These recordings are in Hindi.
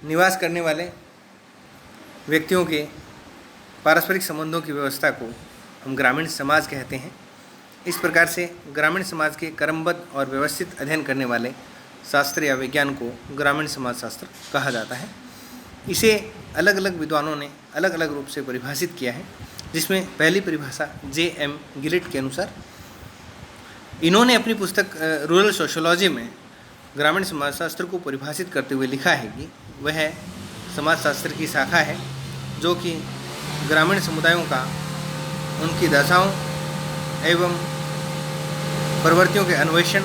निवास करने वाले व्यक्तियों के पारस्परिक संबंधों की व्यवस्था को हम ग्रामीण समाज कहते हैं। इस प्रकार से ग्रामीण समाज के क्रमबद्ध और व्यवस्थित अध्ययन करने वाले शास्त्र या विज्ञान को ग्रामीण समाज शास्त्र कहा जाता है। इसे अलग अलग विद्वानों ने अलग अलग रूप से परिभाषित किया है, जिसमें पहली परिभाषा J.M. गिलिट के अनुसार इन्होंने अपनी पुस्तक रूरल सोशियोलॉजी में ग्रामीण समाजशास्त्र को परिभाषित करते हुए लिखा है कि वह समाजशास्त्र की शाखा है जो कि ग्रामीण समुदायों का उनकी दशाओं एवं प्रवृत्तियों के अन्वेषण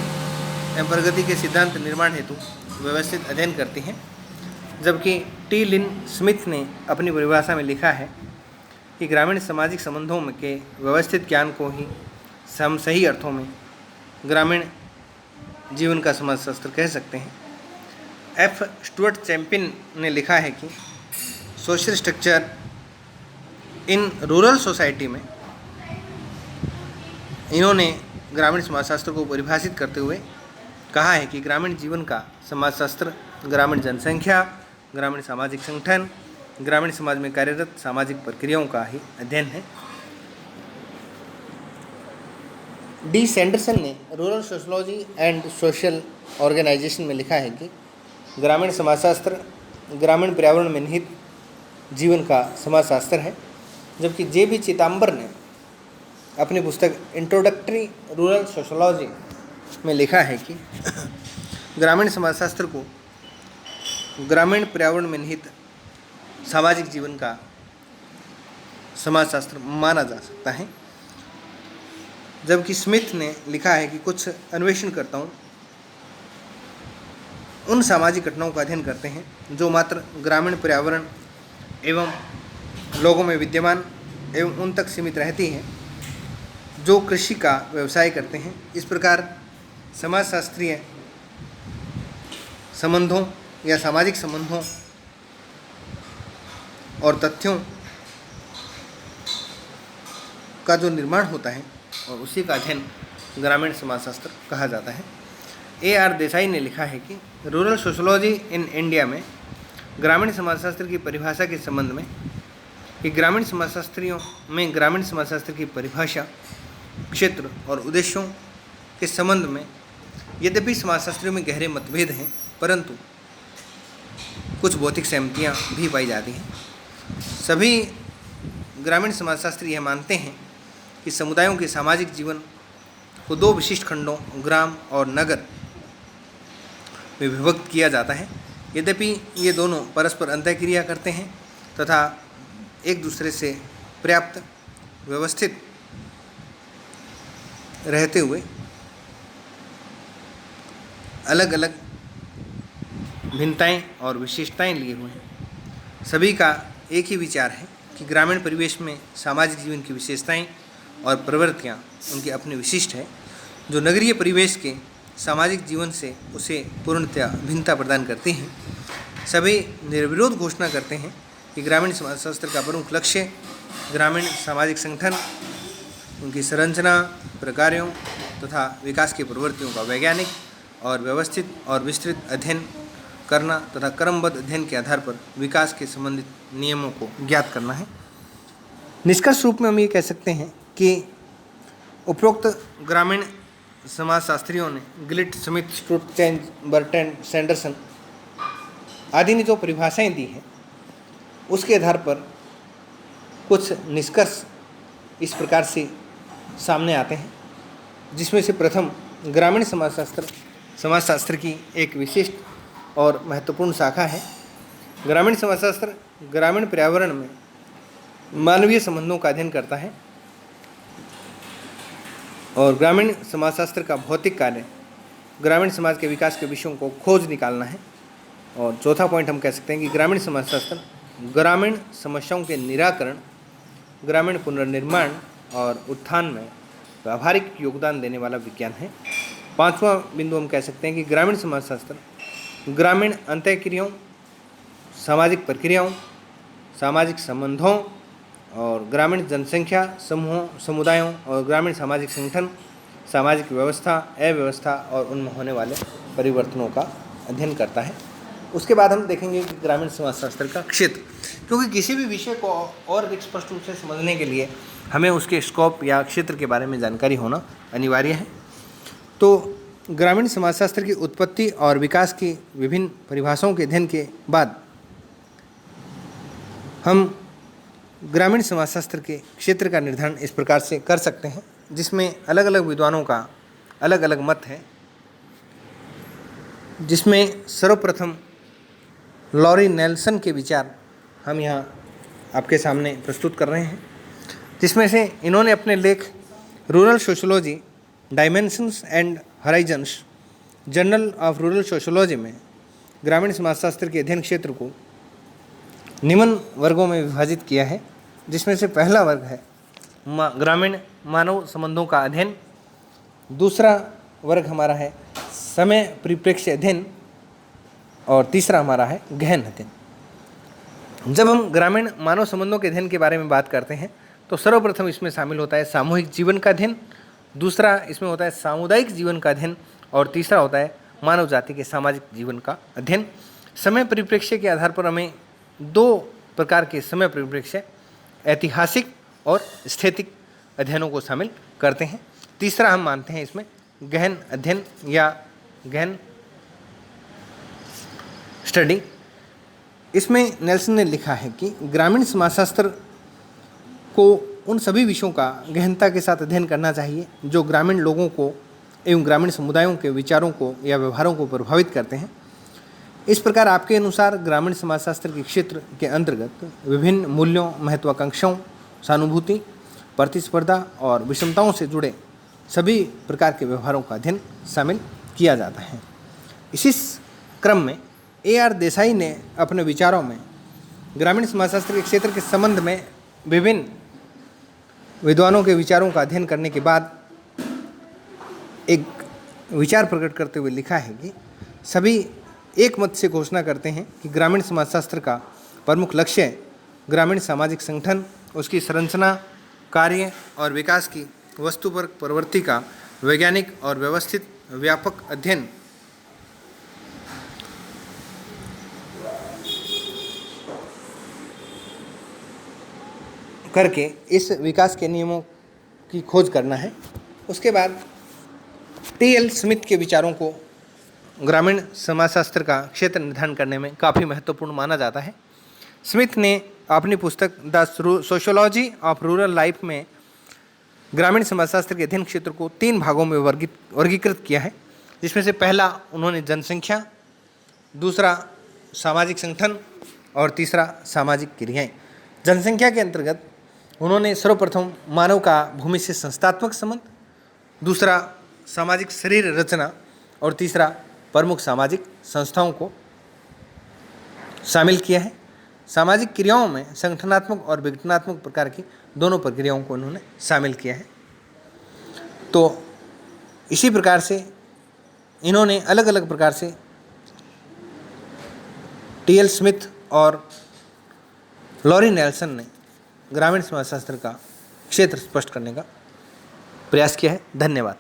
एवं प्रगति के सिद्धांत निर्माण हेतु व्यवस्थित अध्ययन करती हैं। जबकि टी. लिन स्मिथ ने अपनी परिभाषा में लिखा है कि ग्रामीण सामाजिक संबंधों के व्यवस्थित ज्ञान को ही हम सही अर्थों में ग्रामीण जीवन का समाजशास्त्र कह सकते हैं। एफ. स्टुअर्ट चैंपियन ने लिखा है कि social structure in rural society में इन्होंने ग्रामीण समाजशास्त्र को परिभाषित करते हुए कहा है कि ग्रामीण जीवन का समाजशास्त्र ग्रामीण जनसंख्या, ग्रामीण सामाजिक संगठन, ग्रामीण समाज में कार्यरत सामाजिक प्रक्रियाओं का ही अध्ययन है। डी. सैंडरसन ने rural sociology and social organisation में लिखा है कि ग्रामीण समाजशास्त्र ग्रामीण पर्यावरण में निहित जीवन का समाजशास्त्र है। जबकि J.B. चिदंबर ने अपनी पुस्तक इंट्रोडक्टरी रूरल सोशोलॉजी में लिखा है कि ग्रामीण समाजशास्त्र को ग्रामीण पर्यावरण में निहित सामाजिक जीवन का समाजशास्त्र माना जा सकता है। जबकि स्मिथ ने लिखा है कि कुछ अन्वेषणकर्ताओं उन सामाजिक घटनाओं का अध्ययन करते हैं जो मात्र ग्रामीण पर्यावरण एवं लोगों में विद्यमान एवं उन तक सीमित रहती हैं जो कृषि का व्यवसाय करते हैं। इस प्रकार समाजशास्त्रीय संबंधों या सामाजिक संबंधों और तथ्यों का जो निर्माण होता है और उसी का अध्ययन ग्रामीण समाजशास्त्र कहा जाता है। A.R. देसाई ने लिखा है कि रूरल सोशोलॉजी इन इंडिया में ग्रामीण समाजशास्त्र की परिभाषा के संबंध में कि ग्रामीण समाजशास्त्रियों में ग्रामीण समाजशास्त्र की परिभाषा, क्षेत्र और उद्देश्यों के संबंध में यद्यपि समाजशास्त्रियों में गहरे मतभेद हैं, परंतु कुछ भौतिक सहमतियाँ भी पाई जाती हैं। सभी ग्रामीण समाजशास्त्री यह मानते हैं कि समुदायों के सामाजिक जीवन को दो विशिष्ट खंडों ग्राम और नगर में विभक्त किया जाता है। यद्यपि ये दोनों परस्पर अंतःक्रिया करते हैं तथा एक दूसरे से पर्याप्त व्यवस्थित रहते हुए अलग अलग भिन्नताएं और विशेषताएं लिए हुए हैं। सभी का एक ही विचार है कि ग्रामीण परिवेश में सामाजिक जीवन की विशेषताएं और प्रवृत्तियाँ उनकी अपनी विशिष्ट है, जो नगरीय परिवेश के सामाजिक जीवन से उसे पूर्णतया भिन्नता प्रदान करती हैं। सभी निर्विरोध घोषणा करते हैं कि ग्रामीण समाजशास्त्र का प्रमुख लक्ष्य ग्रामीण सामाजिक संगठन, उनकी संरचना, प्रकारों तथा विकास की प्रवृत्तियों का वैज्ञानिक और व्यवस्थित और विस्तृत अध्ययन करना तथा क्रमबद्ध अध्ययन के आधार पर विकास के संबंधित नियमों को ज्ञात करना है। निष्कर्ष रूप में हम ये कह सकते हैं कि उपरोक्त ग्रामीण समाजशास्त्रियों ने गिलिट, स्मिथ, स्टुअर्ट, बर्टन, सैंडरसन आदि ने जो परिभाषाएं दी हैं उसके आधार पर कुछ निष्कर्ष इस प्रकार से सामने आते हैं, जिसमें से प्रथम ग्रामीण समाजशास्त्र की एक विशिष्ट और महत्वपूर्ण शाखा है। ग्रामीण समाजशास्त्र ग्रामीण पर्यावरण में मानवीय संबंधों का अध्ययन करता है और ग्रामीण समाजशास्त्र का भौतिक कार्य ग्रामीण समाज के विकास के विषयों को खोज निकालना है। और चौथा पॉइंट हम कह सकते हैं कि ग्रामीण समाजशास्त्र ग्रामीण समस्याओं के निराकरण, ग्रामीण पुनर्निर्माण और उत्थान में व्यावहारिक योगदान देने वाला विज्ञान है। पांचवा बिंदु हम कह सकते हैं कि ग्रामीण समाजशास्त्र ग्रामीण अंतःक्रियाओं, सामाजिक प्रक्रियाओं, सामाजिक संबंधों और ग्रामीण जनसंख्या समूहों, समुदायों और ग्रामीण सामाजिक संगठन, सामाजिक व्यवस्था, अव्यवस्था और उनमें होने वाले परिवर्तनों का अध्ययन करता है। उसके बाद हम देखेंगे कि ग्रामीण समाजशास्त्र का क्षेत्र, क्योंकि किसी भी विषय को और अधिक स्पष्ट रूप से समझने के लिए हमें उसके स्कोप या क्षेत्र के बारे में जानकारी होना अनिवार्य है। तो ग्रामीण समाजशास्त्र की उत्पत्ति और विकास की विभिन्न परिभाषाओं के अध्ययन के बाद हम ग्रामीण समाजशास्त्र के क्षेत्र का निर्धारण इस प्रकार से कर सकते हैं, जिसमें अलग अलग विद्वानों का अलग अलग मत है, जिसमें सर्वप्रथम लॉरी नेल्सन के विचार हम यहाँ आपके सामने प्रस्तुत कर रहे हैं, जिसमें से इन्होंने अपने लेख rural sociology dimensions and horizons journal of rural sociology में ग्रामीण समाजशास्त्र के अध्ययन क्षेत्र को निम्न वर्गों में विभाजित किया है, जिसमें से पहला वर्ग है ग्रामीण मानव संबंधों का अध्ययन, दूसरा वर्ग हमारा है समय परिप्रेक्ष्य अध्ययन और तीसरा हमारा है गहन अध्ययन। जब हम ग्रामीण मानव संबंधों के अध्ययन के बारे में बात करते हैं तो सर्वप्रथम इसमें शामिल होता है सामूहिक जीवन का अध्ययन, दूसरा इसमें होता है सामुदायिक जीवन का अध्ययन और तीसरा होता है मानव जाति के सामाजिक जीवन का अध्ययन। समय परिप्रेक्ष्य के आधार पर हमें दो प्रकार के समय परिप्रेक्ष्य ऐतिहासिक और स्थैतिक अध्ययनों को शामिल करते हैं। तीसरा हम मानते हैं इसमें गहन अध्ययन या गहन स्टडी। इसमें नेल्सन ने लिखा है कि ग्रामीण समाजशास्त्र को उन सभी विषयों का गहनता के साथ अध्ययन करना चाहिए जो ग्रामीण लोगों को एवं ग्रामीण समुदायों के विचारों को या व्यवहारों को प्रभावित करते हैं। इस प्रकार आपके अनुसार ग्रामीण समाजशास्त्र के क्षेत्र के अंतर्गत विभिन्न मूल्यों, महत्वाकांक्षाओं, सहानुभूति, प्रतिस्पर्धा और विषमताओं से जुड़े सभी प्रकार के व्यवहारों का अध्ययन शामिल किया जाता है। इसी क्रम में A.R. देसाई ने अपने विचारों में ग्रामीण समाजशास्त्र के क्षेत्र के संबंध में विभिन्न विद्वानों के विचारों का अध्ययन करने के बाद एक विचार प्रकट करते हुए लिखा है कि सभी एक मत से घोषणा करते हैं कि ग्रामीण समाजशास्त्र का प्रमुख लक्ष्य ग्रामीण सामाजिक संगठन, उसकी संरचना, कार्य और विकास की वस्तुपरक प्रवृत्ति का वैज्ञानिक और व्यवस्थित व्यापक अध्ययन करके इस विकास के नियमों की खोज करना है। उसके बाद T.L. स्मिथ के विचारों को ग्रामीण समाजशास्त्र का क्षेत्र निर्धारण करने में काफ़ी महत्वपूर्ण माना जाता है। स्मिथ ने अपनी पुस्तक the sociology of rural life में ग्रामीण समाजशास्त्र के अध्ययन क्षेत्र को 3 भागों में वर्गीकृत किया है, जिसमें से पहला उन्होंने जनसंख्या, दूसरा सामाजिक संगठन और तीसरा सामाजिक क्रियाएं। जनसंख्या के अंतर्गत उन्होंने सर्वप्रथम मानव का भूमि से संस्थात्मक संबंध, दूसरा सामाजिक शरीर रचना और तीसरा प्रमुख सामाजिक संस्थाओं को शामिल किया है। सामाजिक क्रियाओं में संगठनात्मक और विघटनात्मक प्रकार की दोनों प्रक्रियाओं को उन्होंने शामिल किया है। तो इसी प्रकार से इन्होंने अलग अलग प्रकार से T.L. स्मिथ और लॉरी नेल्सन ने ग्रामीण समाजशास्त्र का क्षेत्र स्पष्ट करने का प्रयास किया है। धन्यवाद।